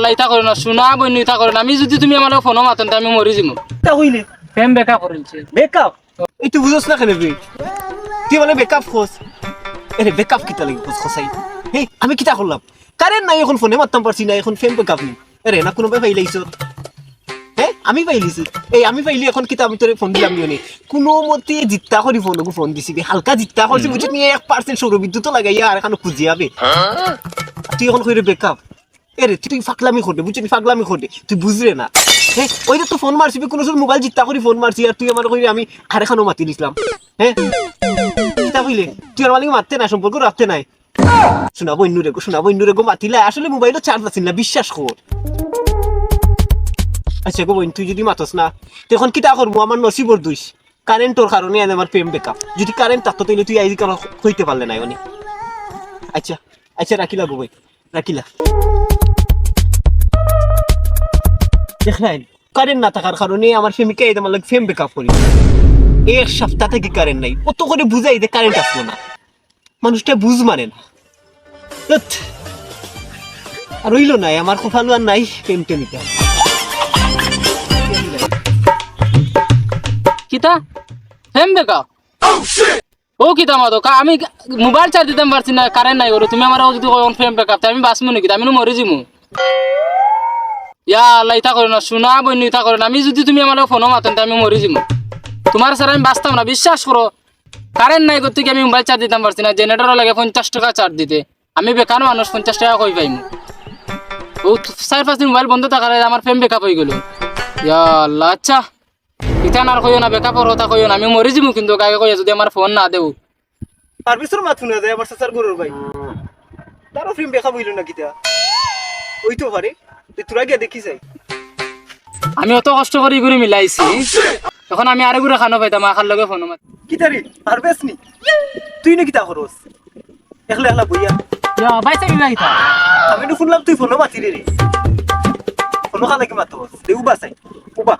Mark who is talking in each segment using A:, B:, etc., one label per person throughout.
A: আল্লাহ ইতা করে না শোনা বইন ইতা করে না আমি যদি তুমি আমার ফোনও মাতন আমি মরি যাবো
B: তা হইলে
A: ফেম বেকআপ করেছে
B: বেকআপ এই তুই বুঝছ না কেন তুই মানে বেকআপ খোঁজ এরে বেকআপ কিতা লাগি খোঁজ খসাই হে আমি কিতা করলাম কারেন্ট নাই এখন ফোনে মারতাম পারছি না এখন ফেম বেকআপ নেই আরে না কোনো ভাই পাইলাইছো হ্যাঁ আমি পাইলিছি এই আমি পাইলি এখন কিতা আমি তোরে ফোন দিলাম নিয়ে কোনো মতে জিত্তা করি ফোন দিছি হালকা জিত্তা করছি বুঝছি নিয়ে 1% সৌরবিদ্যুৎ লাগাইয়া আর এখন খুঁজিয়াবে তুই এখন কইরে বেকআপ এরে তুই ফাকলামি করবে বুঝছি ফাকলামি করবে তুই বুঝরে না হ্যাঁ ওই তো ফোন মারছি কোনো সময় মোবাইল জিত্তা করি ফোন মারছি আর তুই আমার কইরে আমি আর এখানো মাতি দিছিলাম হ্যাঁ কিতা কইলে তুই আর মালিক মারতে না সম্পর্ক রাখতে নাই শোনাবো ইন্নুরে গো মাতিলে আসলে মোবাইলও চার্জ আছিল না বিশ্বাস কর আচ্ছা গো তুই যদি মাতস না তখন কিতা করবো আমার নসিবর দুইস কারেন্টর কারণে আমার প্রেম বেকআপ যদি কারেন্ট থাকতো তাহলে তুই আইজি কেন হইতে পারলে না মানে আচ্ছা আচ্ছা রাখিলা গো রাখিলা দেখলেন কারেন্ট না থাকার কারণে আমার প্রেমিকা এই আমার ফেম বেকআপ করি এক সপ্তাহ থেকে কারেন্ট নাই কত করে বুঝাই যে কারেন্ট আসলো না মানুষটা বুঝ মানে না আর রইল নাই আমার কপালু আর নাই প্রেম টেমিকা
A: কিতা ফেম বেকআপ ও কিতা মাতো আমি মোবাইল চার্জ দিতাম পারছি না কারেন্ট নাই করে তুমি আমার যদি ফেম বেকআপ আমি বাঁচবো নাকি আমি মরে যাবো ইয়া আল্লাহ ইতা করে না শোনা বইন ইতা করে না আমি যদি তুমি আমার ফোনও মাতন আমি মরে যাবো তোমার স্যার আমি বাঁচতাম না বিশ্বাস করো কারেন্ট নাই করতে আমি মোবাইল চার্জ দিতাম পারছি না জেনারেটরও লাগে 50 টাকা চার্জ দিতে আমি বেকার মানুষ 50 টাকা কই পাইম ও 4-5 দিন মোবাইল বন্ধ থাকার আমার ফেম বেকআপ হয়ে গেল ইয়া আল্লাহ আচ্ছা ইতা না কইও না বেকআপর কথা কইও না আমি মরে যাবো কিন্তু কাকে কই যদি আমার ফোন না দেও
B: সার্ভিসের মাথু না যায় আমার সাসার গরুর ভাই তারও ফিল্ম বেকআপ হইল না কিতা ওই তো পারে তোরা গিয়ে দেখি যাই
A: আমি অত কষ্ট করে ঘুরে মিলাইছি তখন আমি আরে ঘুরে খানো পাইতাম আখার লগে ফোন মাত
B: কিতারি পারবেস নি তুই না কিতা করস একলা বইয়া
A: ইয়া বাইসা কি লাইতা
B: আমি তো শুনলাম তুই ফোন মাতি রে ফোন খালা কি মাতস দেউ বাসাই ওবা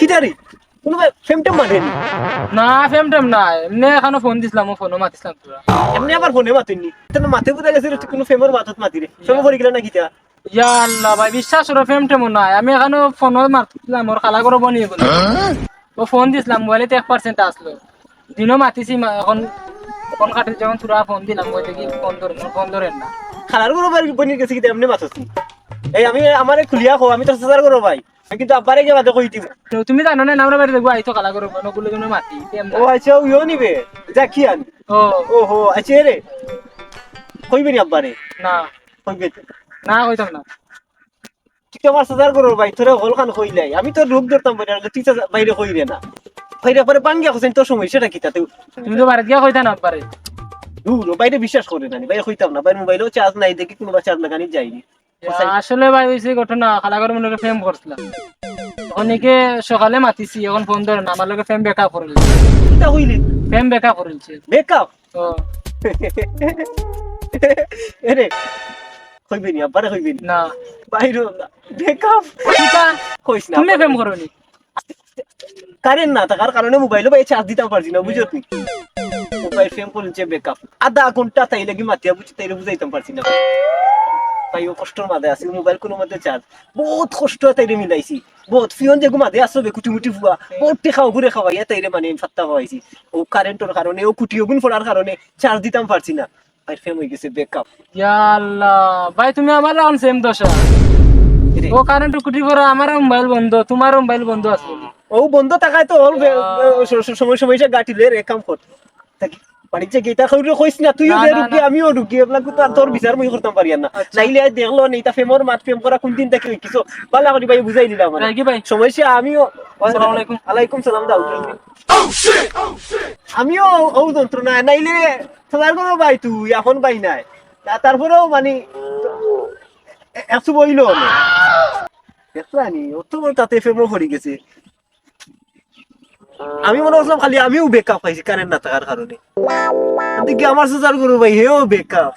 B: কিতারি কোন ভাই ফেমটা মারে
A: না ফেম টেম না এমনি এখানে ফোন দিছিলাম ও ফোনও মাতিছিলাম তোরা
B: এমনি আবার ফোনে মাতিনি তোর মাথে বুঝা গেছে তুই কোন ফেমর মাতত মাতি রে ফেমো করে গেল না কিতা
A: ইয়া আল্লাহ ভাই বিশ্বাস করো ফেম টেম নাই আমি এখানে ফোনও মারছিলাম ওর খালা করে বনিয়ে বলে ও ফোন দিছিলাম মোবাইলে 1% আসলো দিনও মাতিছি এখন ফোন কাটে যখন তোরা ফোন দিলাম ওই দেখি ফোন ধরেন না
B: খালার গরু বাড়ি বনিয়ে গেছে কিতা এমনি মাতস এই আমি আমারে খুলিয়া কো আমি তো সাসার গরু ভাই কিন্তু আব্বারে কে বাদে কই দিব
A: তুমি জানো না আমরা বাড়ি দেখবো আইতো খালা করে নগুলো তুমি মাতি
B: ও আচ্ছা ইও নিবে যা কি আন ওহো আচ্ছা রে কইবি নি আব্বারে
A: না
B: কইবে
A: না কইতাম না
B: তুই আমার সাজার করো ভাই তোরা হলখান কইলাই আমি তো রূপ ধরতাম বই আর তুই বাইরে কইরে না বাইরে পরে পাঙ্গিয়া কইছেন তোর সময় সেটা কি তাতে
A: তুমি তো বাড়ি গিয়া কইতা না পারে
B: দূর বাইরে বিশ্বাস করে না বাইরে কইতাম না বাইরে মোবাইলও চার্জ নাই দেখি কোনো চার্জ লাগানি যায়নি
A: আসলে ভাই হইছে ঘটনা খালা করে মনে ফেম করছিলাম অনেকে সকালে মাতিছি এখন ফোন ধরে না আমার লগে ফেম বেকআপ করল
B: কিটা হইলি
A: ফেম বেকআপ করলছে
B: বেকআপ
A: ও
B: এরে কইবি নি আব্বারে কইবি
A: না
B: বাইরে বেকআপ
A: কিটা
B: কইছ না
A: তুমি ফেম করনি
B: কারেন্ট না থাকার কারণে মোবাইলও ভাই চার্জ দিতে পারছি না বুঝছো তুই মোবাইল ফেম করছে বেকআপ আধা ঘন্টা তাই লাগি মাতিয়া বুঝছি তাইলে বুঝাইতাম পারছি না ভাই ও কষ্টর মাঝে আছে মোবাইল কোনো মধ্যে চার্জ বহুত কষ্ট তাইরে মিলাইছি বহুত ফিয়ন যে মাঝে আসবে কুটি ফুয়া বহুত টেখাও ঘুরে খাওয়াই তাইরে মানে ফাত্তা খাওয়াইছি ও কারেন্টের কারণে ও কুটি ওগুন ফোড়ার কারণে চার্জ দিতাম পারছি না ভাই ফেম হয়ে গেছে বেকআপ
A: ইয়া আল্লাহ ভাই তুমি আমার লাগান সেম দশা ও কারেন্ট কুটি পড়া আমার মোবাইল বন্ধ তোমার মোবাইল বন্ধ আছে
B: ও বন্ধ থাকায় তো সময় গাটিলে রে কাম কর বাড়িতে গেটা খাইরে কইছ না তুইও রুকি আমিও রুকি এবলা তো তোর বিচার মই করতাম পারি না নাইলে দেখলো না এটা ফেমর মাত ফেম করা কোন দিন থেকে কিছু ভালো করে ভাই বুঝাই দিলাম মানে
A: কি ভাই
B: সমস্যা আমিও আসসালামু আলাইকুম আলাইকুম সালাম দাও আমিও ও যন্ত্রণা নাইলে সদার কোনো ভাই তুই এখন ভাই নাই তারপরেও মানে এত বইলো দেখলানি ও তো তাতে ফেমো পড়ে গেছে আমি মনে করছিলাম খালি আমিও বেকআপ পাইছি কারেন্ট না থাকার কারণে দেখি আমার সাজার গরু ভাই হেও বেকআপ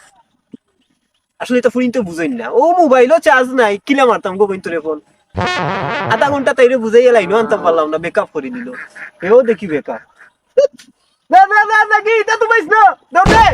B: আসলে এটা ফোন তো বুঝাই না ও মোবাইলও চার্জ নাই কিলা মারতাম গো তোরে ফোন আধা ঘন্টা তাইরে বুঝাই লাইনও আনতাম পারলাম না বেকআপ করে নিল হেও দেখি বেকআপ না কি এটা তো পাইছ না দাও দে